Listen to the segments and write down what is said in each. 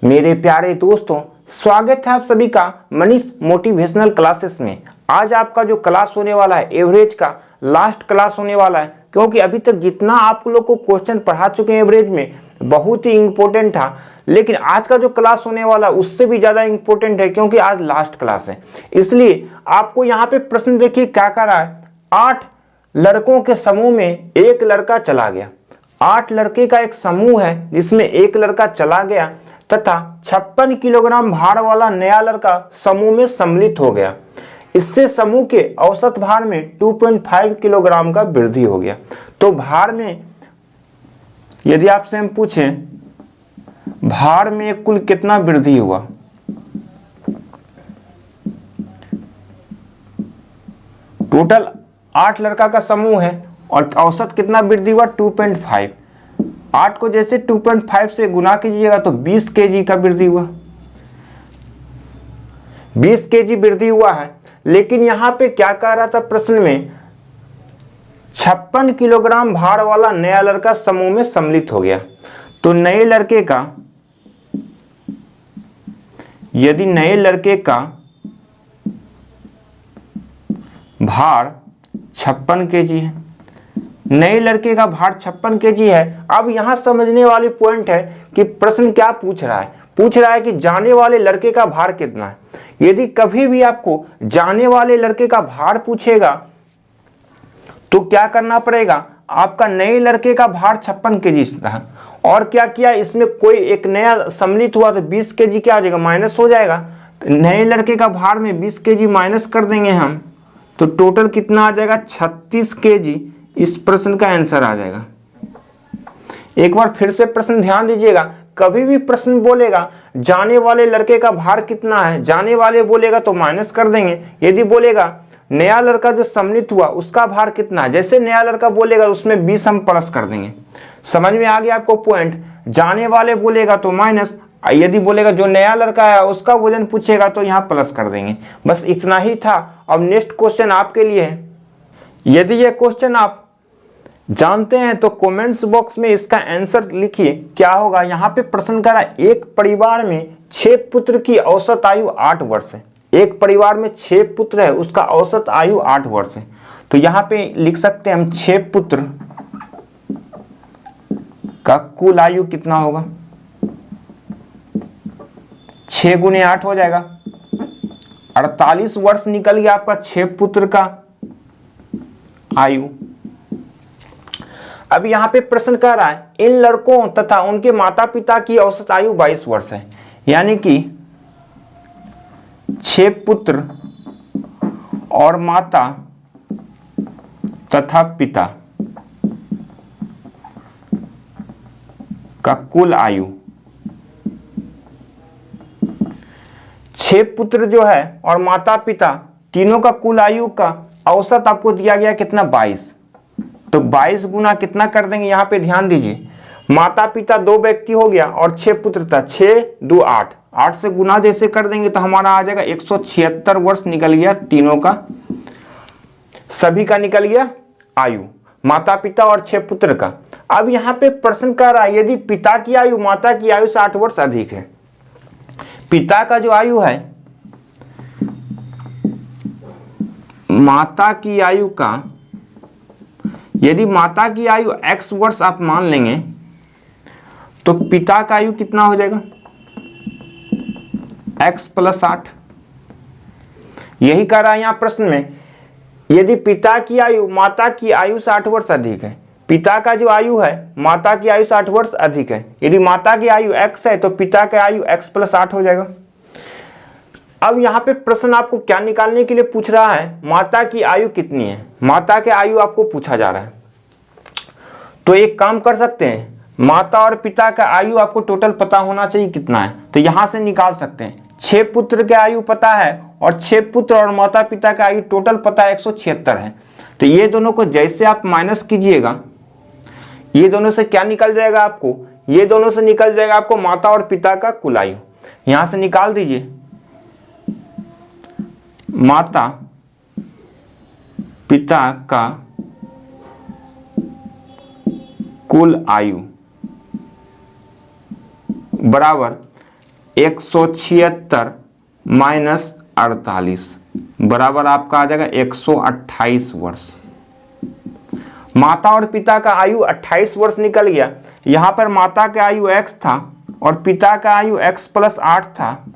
मेरे प्यारे दोस्तों, स्वागत है आप सभी का मनीष मोटिवेशनल क्लासेस में। आज आपका जो क्लास होने वाला है एवरेज का लास्ट क्लास होने वाला है, क्योंकि अभी तक जितना आप लोग को क्वेश्चन पढ़ा चुके हैं एवरेज में बहुत ही इंपॉर्टेंट था, लेकिन आज का जो क्लास होने वाला है उससे भी ज़्यादा इंपॉर्टेंट है, क्योंकि आज लास्ट क्लास है। इसलिए आपको यहाँ पे प्रश्न देखिए क्या कर रहा है। 8 लड़कों के समूह में एक लड़का चला गया। 8 लड़के का एक समूह है जिसमें एक लड़का चला गया तथा 56 किलोग्राम भार वाला नया लड़का समूह में सम्मिलित हो गया। इससे समूह के औसत भार में 2.5 किलोग्राम का वृद्धि हो गया। तो भार में यदि आपसे हम पूछें भार में कुल कितना वृद्धि हुआ, टोटल 8 लड़का का समूह है और औसत कितना वृद्धि हुआ 2.5। 8 को जैसे 2.5 से गुना कीजिएगा तो 20 केजी का वृद्धि हुआ, 20 केजी वृद्धि हुआ है। लेकिन यहां पे क्या कह रहा था प्रश्न में, 56 किलोग्राम भार वाला नया लड़का समूह में सम्मिलित हो गया। तो नए लड़के का, यदि नए लड़के का भार 56 केजी है, नए लड़के का भार 56 केजी है। अब यहां समझने वाली पॉइंट है कि प्रश्न क्या पूछ रहा है। पूछ रहा है कि जाने वाले लड़के का भार कितना है। यदि कभी भी आपको जाने वाले लड़के का भार पूछेगा तो क्या करना पड़ेगा, आपका नए लड़के का भार 56 केजी था और क्या किया, इसमें कोई एक नया सम्मिलित हुआ तो 20 केजी क्या हो जाएगा, माइनस हो जाएगा। तो नए लड़के का भार में 20 केजी माइनस कर देंगे हम, तो टोटल कितना आ जाएगा 36 केजी। इस प्रश्न का आंसर आ जाएगा। एक बार फिर से प्रश्न ध्यान दीजिएगा, कभी भी प्रश्न बोलेगा जाने वाले लड़के का भार कितना है, जाने वाले बोलेगा तो माइनस कर देंगे। यदि बोलेगा नया लड़का जो सम्मिलित हुआ उसका भार कितना है, जैसे नया लड़का बोलेगा उसमें 20 हम प्लस कर देंगे। समझ में आ गया आपको पॉइंट। जाने वाले बोलेगा तो माइनस, यदि बोलेगा जो नया लड़का है उसका वजन पूछेगा तो यहाँ प्लस कर देंगे। बस इतना ही था। अब नेक्स्ट क्वेश्चन आपके लिए है। यदि ये क्वेश्चन आप जानते हैं तो कमेंट्स बॉक्स में इसका आंसर लिखिए क्या होगा। यहाँ पे प्रश्न कर रहा है, एक परिवार में 6 पुत्र की औसत आयु 8 वर्ष है। एक परिवार में 6 पुत्र है, उसका औसत आयु 8 वर्ष है। तो यहाँ पे लिख सकते हैं हम 6 पुत्र का कुल आयु कितना होगा, 6 गुने 8 हो जाएगा, 48 वर्ष निकल गया आपका 6 पुत्र का आयु। अब यहाँ पे प्रश्न कर रहा है, इन लड़कों तथा उनके माता पिता की औसत आयु 22 वर्ष है। यानी कि 6 पुत्र और माता तथा पिता का कुल आयु, 6 पुत्र जो है और माता पिता तीनों का कुल आयु का औसत आपको दिया गया कितना 22। तो 22 गुना कितना कर देंगे, यहाँ पे ध्यान दीजिए। माता पिता 2 व्यक्ति हो गया और 6 पुत्र था, 6 2 8, 8 से गुना जैसे कर देंगे तो हमारा आ जाएगा 176 वर्ष निकल गया तीनों का, सभी का निकल गया आयु, माता पिता और 6 पुत्र का। अब यहाँ पे प्रश्न कर रहा है, यदि पिता की आयु माता की आयु से 8 वर्ष अधिक है, पिता का जो आयु है माता की आयु का, यदि माता की आयु x वर्ष आप मान लेंगे तो पिता का आयु कितना हो जाएगा x + 8। यही कह रहा है यहाँ प्रश्न में, यदि पिता की आयु माता की आयु से 8 वर्ष अधिक है, पिता का जो आयु है माता की आयु से 8 वर्ष अधिक है, यदि माता की आयु x है तो पिता का आयु x + 8 हो जाएगा। अब यहाँ पे प्रश्न आपको क्या निकालने के लिए पूछ रहा है, माता की आयु कितनी है, माता के आयु आपको पूछा जा रहा है। तो एक काम कर सकते हैं, माता और पिता का आयु आपको टोटल पता होना चाहिए कितना है, तो यहां से निकाल सकते हैं। 6 पुत्र के आयु पता है और 6 पुत्र और माता पिता का आयु टोटल पता है 176 है। तो ये दोनों को जैसे आप माइनस कीजिएगा, ये दोनों से क्या निकल जाएगा आपको, ये दोनों से निकल जाएगा आपको माता और पिता का कुल आयु। यहां से निकाल दीजिए, माता पिता का कुल आयु बराबर 176 माइनस 48 बराबर आपका आ जाएगा 128 वर्ष। माता और पिता का आयु 28 वर्ष निकल गया। यहां पर माता का आयु x था और पिता का आयु x + 8 था,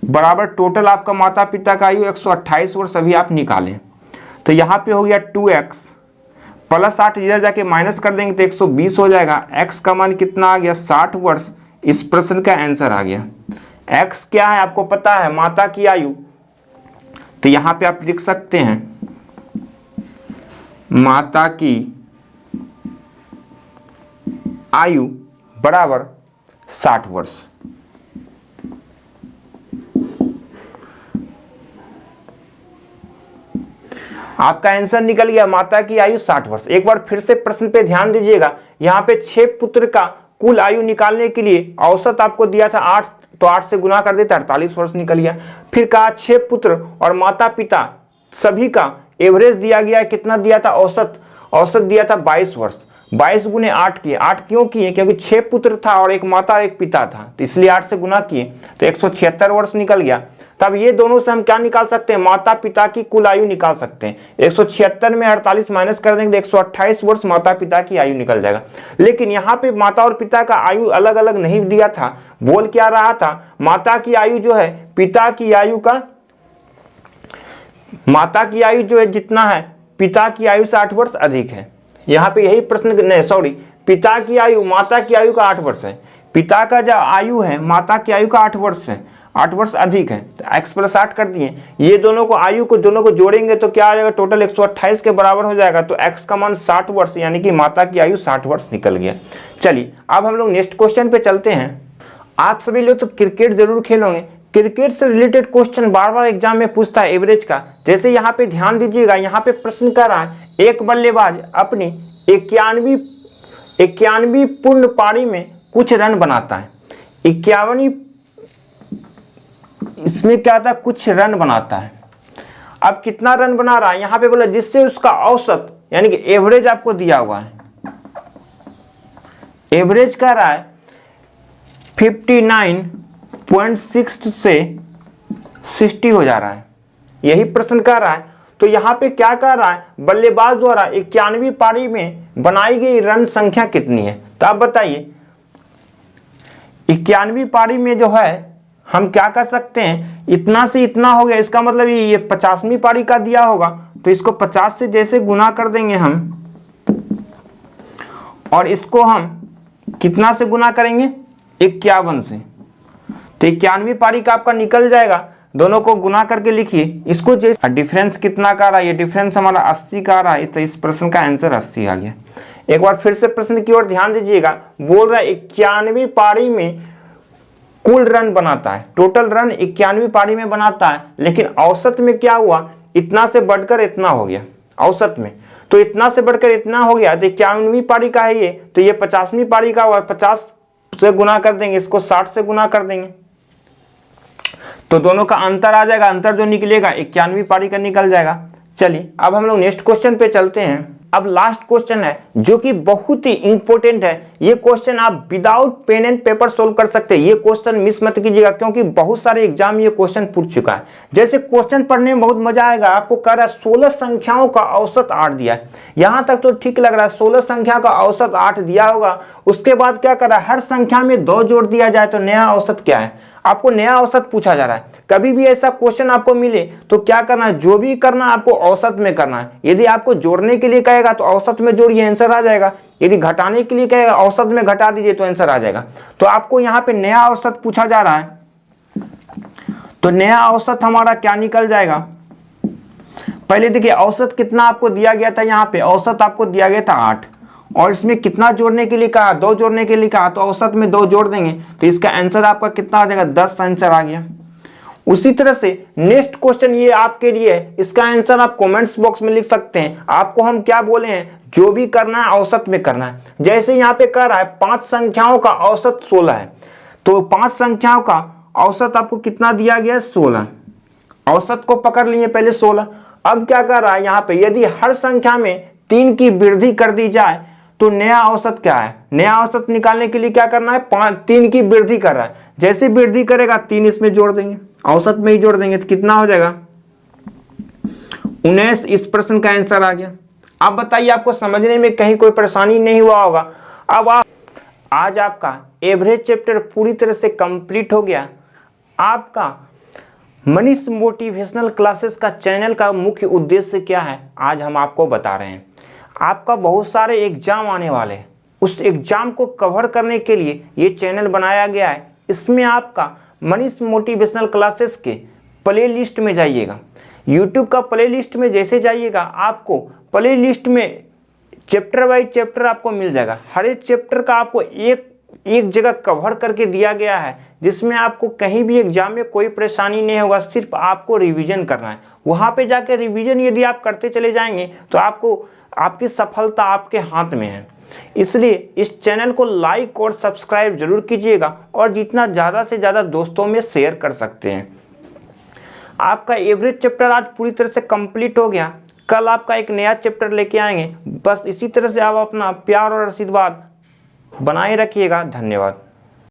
बराबर टोटल आपका माता पिता का आयु 128 वर्ष अभी आप निकालें। तो यहाँ पे हो गया 2x + 8, इधर जाके माइनस कर देंगे तो 120 हो जाएगा। x का मान कितना आ गया 60 वर्ष। इस प्रश्न का आंसर आ गया। x क्या है आपको पता है, माता की आयु, तो यहाँ पे आप लिख सकते हैं माता की आयु बराबर 60 वर्ष। आपका आंसर निकल गया, माता की आयु 60 वर्ष। एक बार फिर से प्रश्न पे ध्यान दीजिएगा। यहाँ पे 6 पुत्र का कुल आयु निकालने के लिए औसत आपको दिया था 8, तो 8 से गुना कर देता 48 वर्ष निकल गया। फिर कहा 6 पुत्र और माता पिता सभी का एवरेज दिया गया, कितना दिया था औसत दिया था 22 वर्ष। 22 गुने 8 किए, 8 क्यों किए, क्योंकि 6 पुत्र था और एक माता और एक पिता था, तो इसलिए 8 से गुना किए तो 176 वर्ष निकल गया। तब ये दोनों से हम क्या निकाल सकते हैं, माता पिता की कुल आयु निकाल सकते हैं। 176 में 48 माइनस कर देंगे तो 128 वर्ष माता पिता की आयु निकल जाएगा। लेकिन यहाँ पे माता और पिता का आयु अलग अलग नहीं दिया था। बोल क्या रहा था, माता की आयु जो है पिता की आयु का, माता की आयु जो है जितना है पिता की आयु से 8 वर्ष अधिक है। यहाँ पे यही प्रश्न नहीं, सॉरी, पिता की आयु माता की आयु का 8 वर्ष है, पिता का जो आयु है माता की आयु का 8 वर्ष है, 8 वर्ष अधिक है। तो x + 8 कर दिए, ये दोनों को आयु को दोनों को जोड़ेंगे तो क्या आ जाएगा, टोटल 128 के बराबर हो जाएगा। तो x का मान 60 वर्ष, यानी कि माता की आयु 60 वर्ष निकल गया। चलिए अब हम लोग नेक्स्ट क्वेश्चन पे चलते हैं। आप सभी लोग तो क्रिकेट जरूर खेलोगे, क्रिकेट से रिलेटेड क्वेश्चन बार बार एग्जाम में पूछता है एवरेज का। जैसे यहाँ पे ध्यान दीजिएगा, यहाँ पे प्रश्न कर रहा है एक बल्लेबाज अपनी 91वीं पूर्ण पारी में कुछ रन बनाता है। 51वीं, इसमें क्या था, कुछ रन बनाता है। अब कितना रन बना रहा है, यहाँ पे बोला जिससे उसका औसत यानी कि एवरेज आपको दिया हुआ है, एवरेज कर रहा है 59.6 से 60 हो जा रहा है, यही प्रश्न कर रहा है। तो यहाँ पे क्या कर रहा है, बल्लेबाज द्वारा 91वीं पारी में बनाई गई रन संख्या कितनी है। तो आप बताइए 91वीं पारी में जो है हम क्या कर सकते हैं, इतना से इतना हो गया, इसका मतलब ये 50वीं पारी का दिया होगा, तो इसको 50 से जैसे गुना कर देंगे हम, और इसको हम कितना से गुना करेंगे, 51 से, तो 91वीं पारी का आपका निकल जाएगा। दोनों को गुना करके लिखिए इसको। जैसे डिफरेंस कितना का रहा है, ये डिफरेंस हमारा 80 का रहा है, तो इस प्रश्न का आंसर 80 आ गया। एक बार फिर से प्रश्न की ओर ध्यान दीजिएगा। बोल रहा है 91वीं पारी में कुल रन बनाता है, टोटल रन 91वीं पारी में बनाता है, लेकिन औसत में क्या हुआ, इतना से बढ़कर इतना हो गया औसत में। तो इतना से बढ़कर इतना हो गया, तो 91वीं पारी का है ये, तो ये 50वीं पारी का हुआ, 50 से गुना कर देंगे, इसको 60 से गुना कर देंगे, तो दोनों का अंतर आ जाएगा। अंतर जो निकलेगा 91वीं पारी का निकल जाएगा। चलिए अब हम लोग नेक्स्ट क्वेश्चन पे चलते हैं। अब लास्ट क्वेश्चन है जो कि बहुत ही इंपॉर्टेंट है। ये क्वेश्चन आप without pen and paper solve कर सकते हैं। ये क्वेश्चन मिस मत कीजिएगा, क्योंकि बहुत सारे एग्जाम ये क्वेश्चन पूछ चुका है। जैसे क्वेश्चन पढ़ने में बहुत मजा आएगा। आपको कह रहा है 16 संख्याओं का औसत 8 दिया है, यहां तक तो ठीक लग रहा है। 16 संख्या का औसत 8 दिया होगा, उसके बाद क्या कर रहा है, हर संख्या में 2 जोड़ दिया जाए तो नया औसत क्या है, आपको नया औसत पूछा जा रहा है। कभी भी ऐसा क्वेश्चन आपको मिले तो क्या करना है, जो भी करना है आपको औसत में करना है। यदि आपको जोड़ने के लिए कहेगा तो औसत में जोड़िए, आंसर आ जाएगा। यदि घटाने के लिए कहेगा औसत में घटा दीजिए तो आंसर आ जाएगा। तो आपको यहाँ पे नया औसत पूछा जा रहा है, तो नया औसत हमारा क्या निकल जाएगा। पहले देखिए औसत कितना आपको दिया गया था, यहाँ पे औसत आपको दिया गया था 8, और इसमें कितना जोड़ने के लिए कहा, 2 जोड़ने के लिए कहा, तो औसत में 2 जोड़ देंगे तो इसका आंसर आपका कितना आ जाएगा, 10 आंसर आ गया। उसी तरह से नेक्स्ट क्वेश्चन ये आपके लिए है, इसका आंसर आप कमेंट्स बॉक्स में लिख सकते हैं। आपको हम क्या बोले हैं, जो भी करना है औसत में करना है। जैसे यहाँ पे कह रहा है 5 संख्याओं का औसत 16 है, तो 5 संख्याओं का औसत आपको कितना दिया गया है, 16। औसत को पकड़ लिए पहले 16। अब क्या कर रहा है यहाँ पे, यदि हर संख्या में 3 की वृद्धि कर दी जाए तो नया औसत क्या है, नया औसत निकालने के लिए क्या करना है, 3 की वृद्धि कर रहा है, जैसे वृद्धि करेगा 3 इसमें जोड़ देंगे, औसत में ही जोड़ देंगे, तो कितना हो जाएगा 19। इस प्रश्न का आंसर आ गया। अब बताइए आपको समझने में कहीं कोई परेशानी नहीं हुआ होगा। अब आज आपका एवरेज चैप्टर पूरी तरह से कंप्लीट हो गया। आपका मनीष मोटिवेशनल क्लासेस का चैनल का मुख्य उद्देश्य क्या है, आज हम आपको बता रहे हैं। आपका बहुत सारे एग्जाम आने वाले हैं, उस एग्जाम को कवर करने के लिए ये चैनल बनाया गया है। इसमें आपका मनीष मोटिवेशनल क्लासेस के प्ले लिस्ट में जाइएगा, यूट्यूब का प्ले लिस्ट में जैसे जाइएगा आपको प्ले लिस्ट में चैप्टर बाई चैप्टर आपको मिल जाएगा। हर एक चैप्टर का आपको एक जगह कवर करके दिया गया है, जिसमें आपको कहीं भी एग्जाम में कोई परेशानी नहीं होगा, सिर्फ आपको रिवीजन करना है। वहाँ पे जाकर रिवीजन यदि आप करते चले जाएंगे तो आपको आपकी सफलता आपके हाथ में है। इसलिए इस चैनल को लाइक और सब्सक्राइब जरूर कीजिएगा और जितना ज़्यादा से ज़्यादा दोस्तों में शेयर कर सकते हैं। आपका एवरेज चैप्टर आज पूरी तरह से कंप्लीट हो गया। कल आपका एक नया चैप्टर लेके आएंगे। बस इसी तरह से आप अपना प्यार और आशीर्वाद बनाए रखिएगा। धन्यवाद।